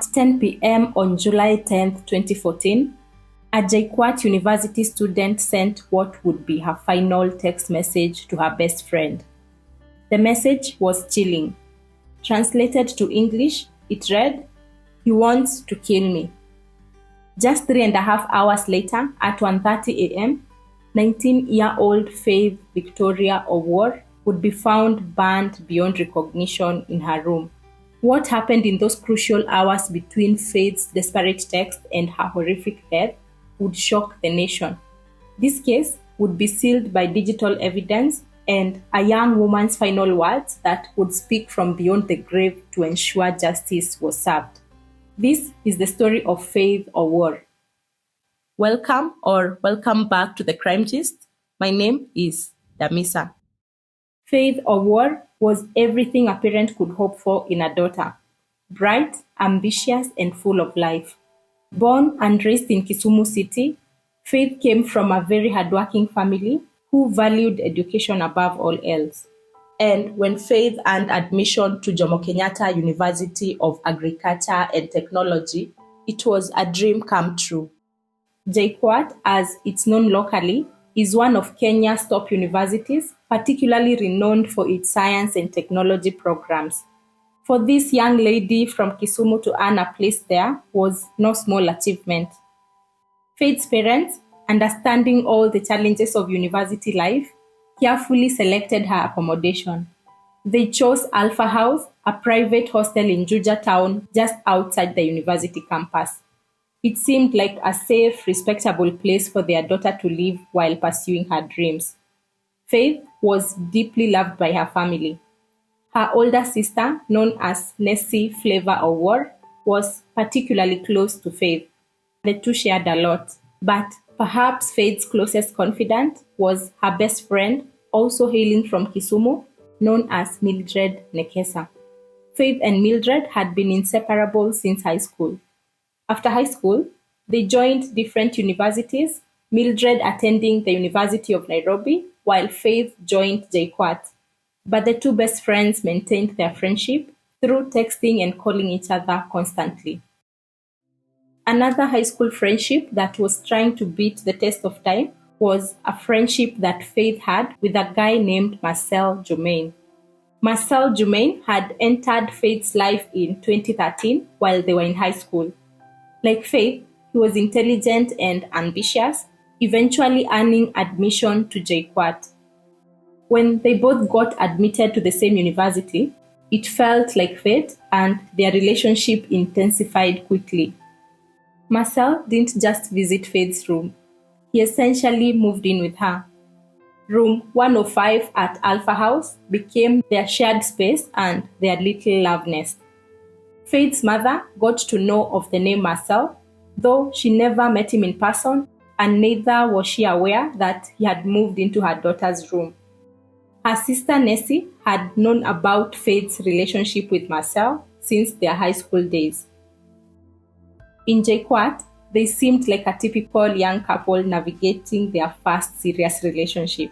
At 10 p.m. on July 10th, 2014, a JKUAT University student sent what would be her final text message to her best friend. The message was chilling. Translated to English, it read, "He wants to kill me." Just 3.5 hours later, at 1:30 a.m., 19-year-old Faith Victoria Owuor would be found burned beyond recognition in her room. What happened in those crucial hours between Faith's desperate text and her horrific death would shock the nation. This case would be sealed by digital evidence and a young woman's final words that would speak from beyond the grave to ensure justice was served. This is the story of Faith Owuor. Welcome back to the Crime Gist. My name is Damisa. Faith Owuor was everything a parent could hope for in a daughter. Bright, ambitious, and full of life. Born and raised in Kisumu City, Faith came from a very hardworking family who valued education above all else. And when Faith earned admission to Jomo Kenyatta University of Agriculture and Technology, it was a dream come true. JKUAT, as it's known locally, is one of Kenya's top universities, particularly renowned for its science and technology programs. For this young lady from Kisumu to earn a place there was no small achievement. Faith's parents, understanding all the challenges of university life, carefully selected her accommodation. They chose Alpha House, a private hostel in Juja town just outside the university campus. It seemed like a safe, respectable place for their daughter to live while pursuing her dreams. Faith was deeply loved by her family. Her older sister, known as Nessie Flavor Owuor, was particularly close to Faith. The two shared a lot, but perhaps Faith's closest confidant was her best friend, also hailing from Kisumu, known as Mildred Nekesa. Faith and Mildred had been inseparable since high school. After high school, they joined different universities, Mildred attending the University of Nairobi, while Faith joined JKUAT. But the two best friends maintained their friendship through texting and calling each other constantly. Another high school friendship that was trying to beat the test of time was a friendship that Faith had with a guy named Marcel Jumain. Marcel Jumain had entered Faith's life in 2013 while they were in high school. Like Faith, he was intelligent and ambitious, eventually earning admission to JKUAT. When they both got admitted to the same university, it felt like fate and their relationship intensified quickly. Marcel didn't just visit Faith's room. He essentially moved in with her. Room 105 at Alpha House became their shared space and their little love nest. Faith's mother got to know of the name Marcel, though she never met him in person, and neither was she aware that he had moved into her daughter's room. Her sister Nessie had known about Faith's relationship with Marcel since their high school days. In JKUAT, they seemed like a typical young couple navigating their first serious relationship.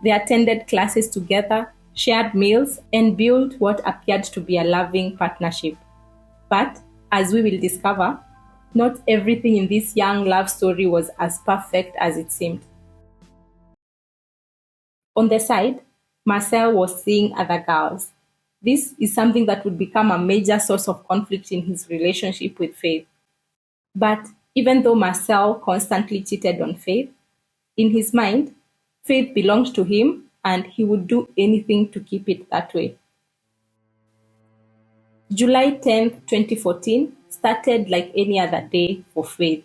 They attended classes together, shared meals, and built what appeared to be a loving partnership. But, as we will discover, not everything in this young love story was as perfect as it seemed. On the side, Marcel was seeing other girls. This is something that would become a major source of conflict in his relationship with Faith. But even though Marcel constantly cheated on Faith, in his mind, Faith belonged to him and he would do anything to keep it that way. July 10th, 2014 started like any other day for Faith.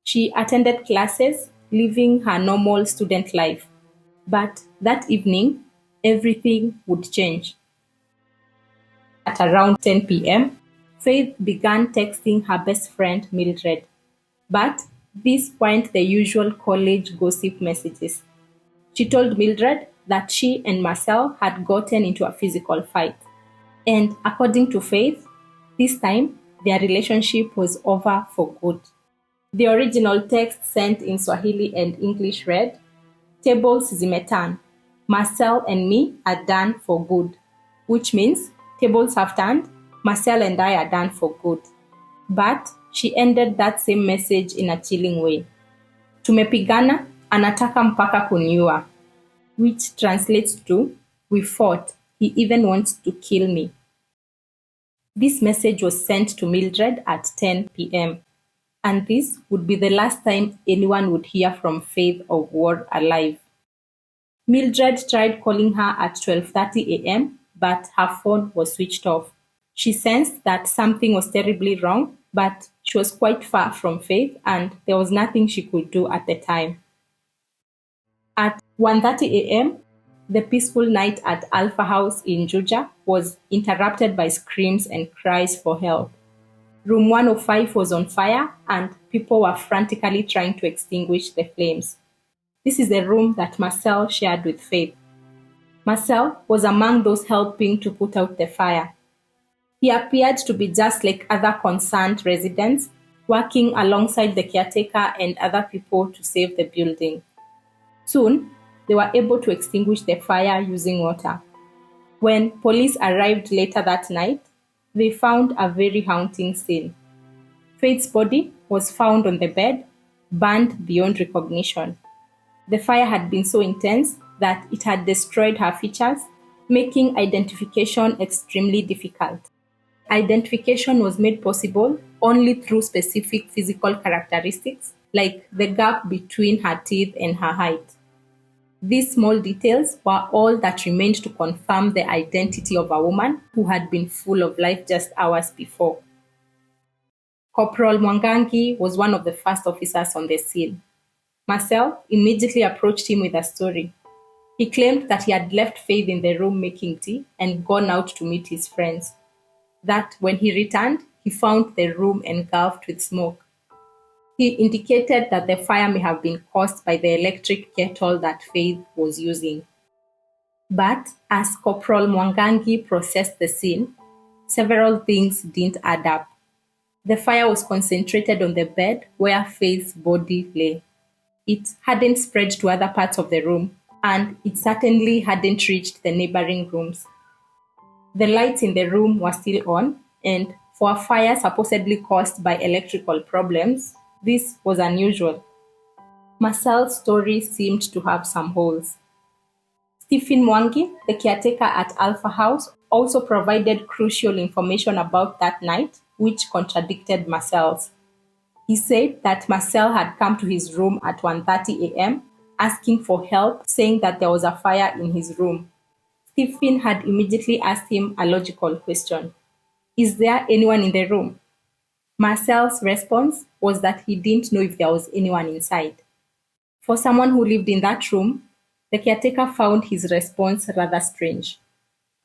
She attended classes, living her normal student life. But that evening, everything would change. At around 10 p.m., Faith began texting her best friend Mildred. But these weren't the usual college gossip messages. She told Mildred that she and Marcel had gotten into a physical fight. And according to Faith, this time their relationship was over for good. The original text sent in Swahili and English read, "Tables zimeturn. Marcel and me are done for good," which means tables have turned, Marcel and I are done for good. But she ended that same message in a chilling way. Tumepigana, anataka mpaka kuniua, which translates to, we fought, he even wants to kill me. This message was sent to Mildred at 10 p.m., and this would be the last time anyone would hear from Faith Owuor alive. Mildred tried calling her at 12:30 a.m., but her phone was switched off. She sensed that something was terribly wrong, but she was quite far from Faith and there was nothing she could do at the time. At 1:30 a.m., the peaceful night at Alpha House in Juja was interrupted by screams and cries for help. Room 105 was on fire and people were frantically trying to extinguish the flames. This is the room that Marcel shared with Faith. Marcel was among those helping to put out the fire. He appeared to be just like other concerned residents, working alongside the caretaker and other people to save the building. Soon, they were able to extinguish the fire using water. When police arrived later that night, they found a very haunting scene. Faith's body was found on the bed, burned beyond recognition. The fire had been so intense that it had destroyed her features, making identification extremely difficult. Identification was made possible only through specific physical characteristics, like the gap between her teeth and her height. These small details were all that remained to confirm the identity of a woman who had been full of life just hours before. Corporal Mwangangi was one of the first officers on the scene. Marcel immediately approached him with a story. He claimed that he had left Faith in the room making tea and gone out to meet his friends. That when he returned, he found the room engulfed with smoke. He indicated that the fire may have been caused by the electric kettle that Faith was using. But as Corporal Mwangangi processed the scene, several things didn't add up. The fire was concentrated on the bed where Faith's body lay. It hadn't spread to other parts of the room, and it certainly hadn't reached the neighboring rooms. The lights in the room were still on, and for a fire supposedly caused by electrical problems, this was unusual. Marcel's story seemed to have some holes. Stephen Mwangi, the caretaker at Alpha House, also provided crucial information about that night, which contradicted Marcel's. He said that Marcel had come to his room at 1:30 a.m. asking for help, saying that there was a fire in his room. Stephen had immediately asked him a logical question. Is there anyone in the room? Marcel's response was that he didn't know if there was anyone inside. For someone who lived in that room, the caretaker found his response rather strange.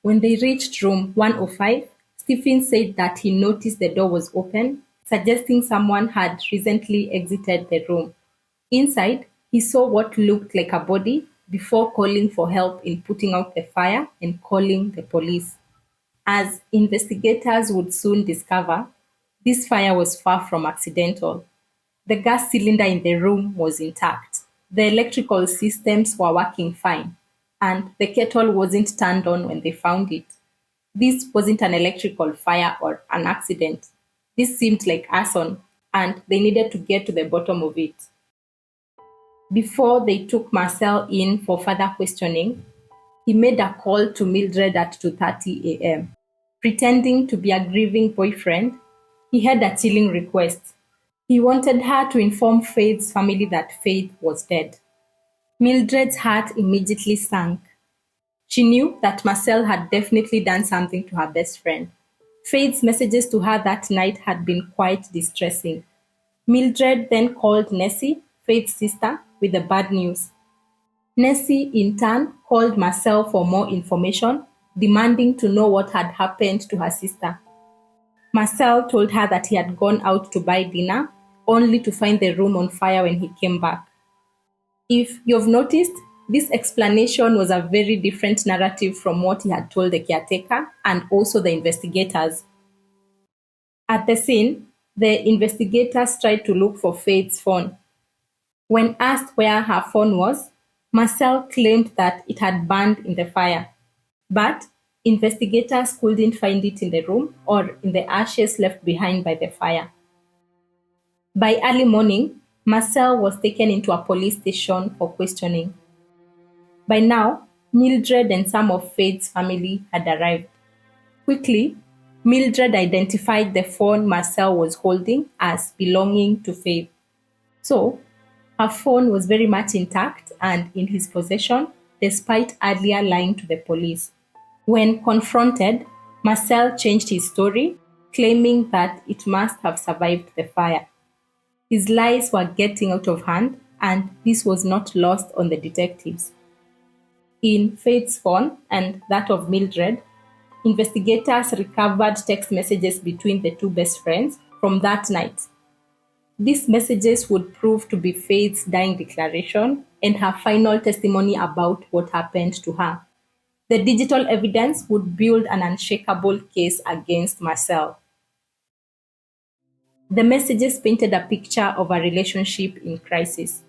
When they reached room 105, Stephen said that he noticed the door was open, suggesting someone had recently exited the room. Inside, he saw what looked like a body before calling for help in putting out the fire and calling the police. As investigators would soon discover, this fire was far from accidental. The gas cylinder in the room was intact. The electrical systems were working fine, and the kettle wasn't turned on when they found it. This wasn't an electrical fire or an accident. This seemed like arson, and they needed to get to the bottom of it. Before they took Marcel in for further questioning, he made a call to Mildred at 2:30 a.m. Pretending to be a grieving boyfriend, he had a chilling request. He wanted her to inform Faith's family that Faith was dead. Mildred's heart immediately sank. She knew that Marcel had definitely done something to her best friend. Faith's messages to her that night had been quite distressing. Mildred then called Nessie, Faith's sister, with the bad news. Nessie, in turn, called Marcel for more information, demanding to know what had happened to her sister. Marcel told her that he had gone out to buy dinner, only to find the room on fire when he came back. If you've noticed, this explanation was a very different narrative from what he had told the caretaker and also the investigators. At the scene, the investigators tried to look for Faith's phone. When asked where her phone was, Marcel claimed that it had burned in the fire. But Investigators couldn't find it in the room or in the ashes left behind by the fire. By early morning, Marcel was taken into a police station for questioning. By now, Mildred and some of Faith's family had arrived. Quickly, Mildred identified the phone Marcel was holding as belonging to Faith. So, her phone was very much intact and in his possession, despite earlier lying to the police. When confronted, Marcel changed his story, claiming that it must have survived the fire. His lies were getting out of hand, and this was not lost on the detectives. In Faith's phone and that of Mildred, investigators recovered text messages between the two best friends from that night. These messages would prove to be Faith's dying declaration and her final testimony about what happened to her. The digital evidence would build an unshakable case against Marcel. The messages painted a picture of a relationship in crisis.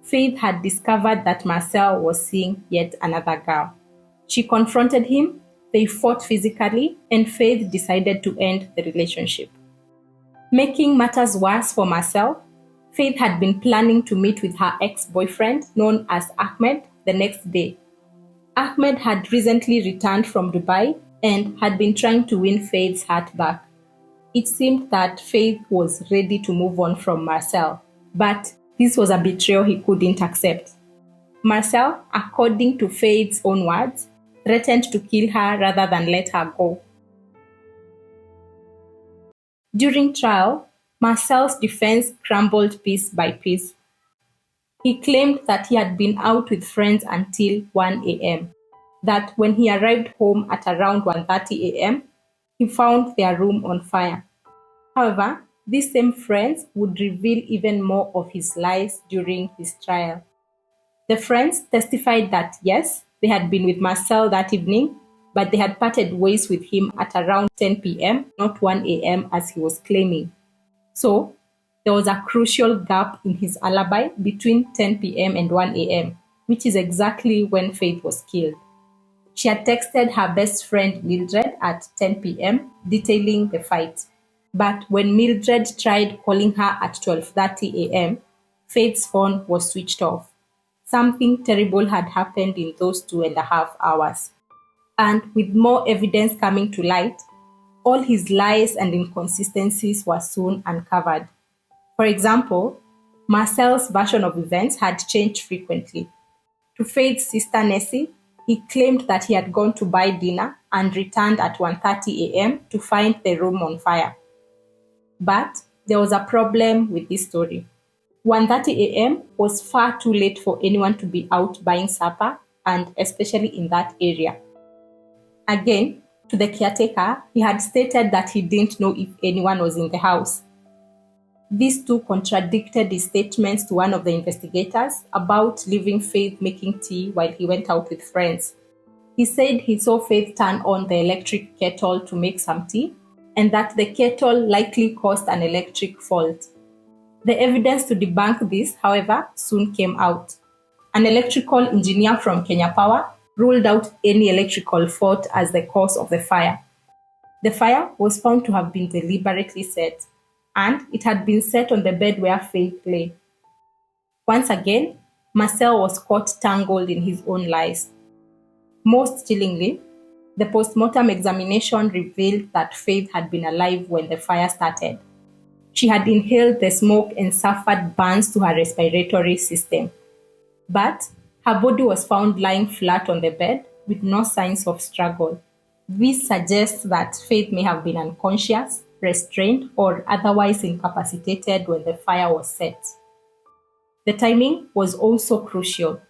Faith had discovered that Marcel was seeing yet another girl. She confronted him, they fought physically, and Faith decided to end the relationship. Making matters worse for Marcel, Faith had been planning to meet with her ex-boyfriend, known as Ahmed, the next day. Ahmed had recently returned from Dubai and had been trying to win Faith's heart back. It seemed that Faith was ready to move on from Marcel, but this was a betrayal he couldn't accept. Marcel, according to Faith's own words, threatened to kill her rather than let her go. During trial, Marcel's defense crumbled piece by piece. He claimed that he had been out with friends until 1 a.m., that when he arrived home at around 1:30 a.m., he found their room on fire. However, these same friends would reveal even more of his lies during his trial. The friends testified that yes, they had been with Marcel that evening, but they had parted ways with him at around 10 p.m., not 1 a.m. as he was claiming. So, there was a crucial gap in his alibi between 10 p.m. and 1 a.m., which is exactly when Faith was killed. She had texted her best friend Mildred at 10 p.m., detailing the fight. But when Mildred tried calling her at 12:30 a.m., Faith's phone was switched off. Something terrible had happened in those 2.5 hours. And with more evidence coming to light, all his lies and inconsistencies were soon uncovered. For example, Marcel's version of events had changed frequently. To Faith's sister Nessie, he claimed that he had gone to buy dinner and returned at 1:30 a.m. to find the room on fire. But there was a problem with this story. 1:30 a.m. was far too late for anyone to be out buying supper, and especially in that area. Again, to the caretaker, he had stated that he didn't know if anyone was in the house. These two contradicted his statements to one of the investigators about leaving Faith making tea while he went out with friends. He said he saw Faith turn on the electric kettle to make some tea, and that the kettle likely caused an electric fault. The evidence to debunk this, however, soon came out. An electrical engineer from Kenya Power ruled out any electrical fault as the cause of the fire. The fire was found to have been deliberately set, and it had been set on the bed where Faith lay. Once again, Marcel was caught tangled in his own lies. Most chillingly, the post-mortem examination revealed that Faith had been alive when the fire started. She had inhaled the smoke and suffered burns to her respiratory system. But her body was found lying flat on the bed with no signs of struggle. This suggests that Faith may have been unconscious, restrained, or otherwise incapacitated when the fire was set. The timing was also crucial.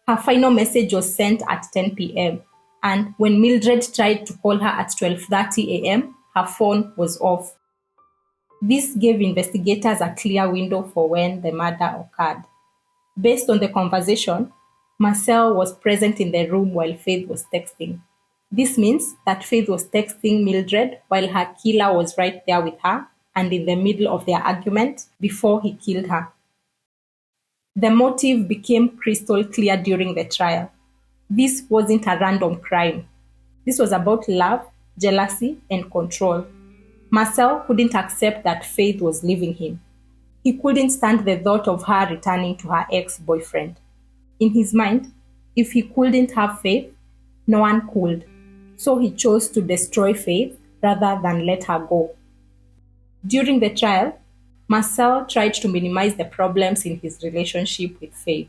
Her final message was sent at 10 p.m., and when Mildred tried to call her at 12:30 a.m., her phone was off. This gave investigators a clear window for when the murder occurred. Based on the conversation, Marcel was present in the room while Faith was texting. This means that Faith was texting Mildred while her killer was right there with her and in the middle of their argument before he killed her. The motive became crystal clear during the trial. This wasn't a random crime. This was about love, jealousy, and control. Marcel couldn't accept that Faith was leaving him. He couldn't stand the thought of her returning to her ex-boyfriend. In his mind, if he couldn't have Faith, no one could. So he chose to destroy Faith rather than let her go. During the trial, Marcel tried to minimize the problems in his relationship with Faith.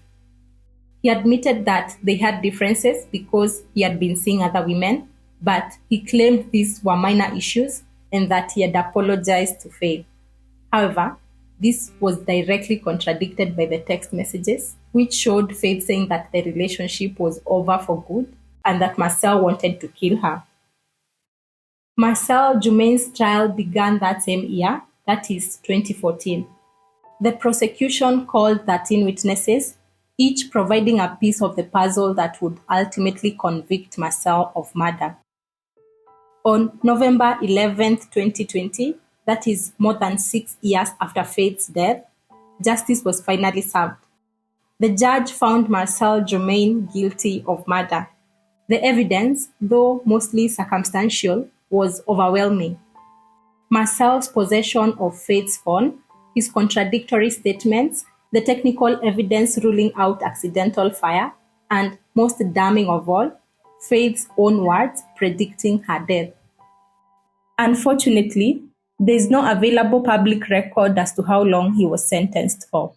He admitted that they had differences because he had been seeing other women, but he claimed these were minor issues and that he had apologized to Faith. However, this was directly contradicted by the text messages, which showed Faith saying that the relationship was over for good and that Marcel wanted to kill her. Marcel Jumain's trial began that same year, that is 2014. The prosecution called 13 witnesses, each providing a piece of the puzzle that would ultimately convict Marcel of murder. On November 11, 2020, that is more than 6 years after Faith's death, justice was finally served. The judge found Marcel Jumain guilty of murder. The evidence, though mostly circumstantial, was overwhelming. Marcel's possession of Faith's phone, his contradictory statements, the technical evidence ruling out accidental fire, and most damning of all, Faith's own words predicting her death. Unfortunately, there is no available public record as to how long he was sentenced for.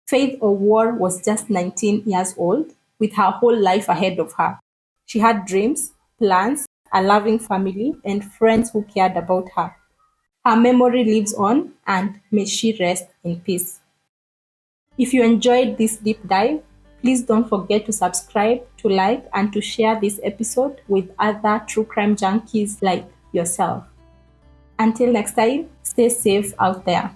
Faith Owuor was just 19 years old, with her whole life ahead of her. She had dreams, plans, a loving family, and friends who cared about her. Her memory lives on, and may she rest in peace. If you enjoyed this deep dive, please don't forget to subscribe, to like, and to share this episode with other true crime junkies like yourself. Until next time, stay safe out there.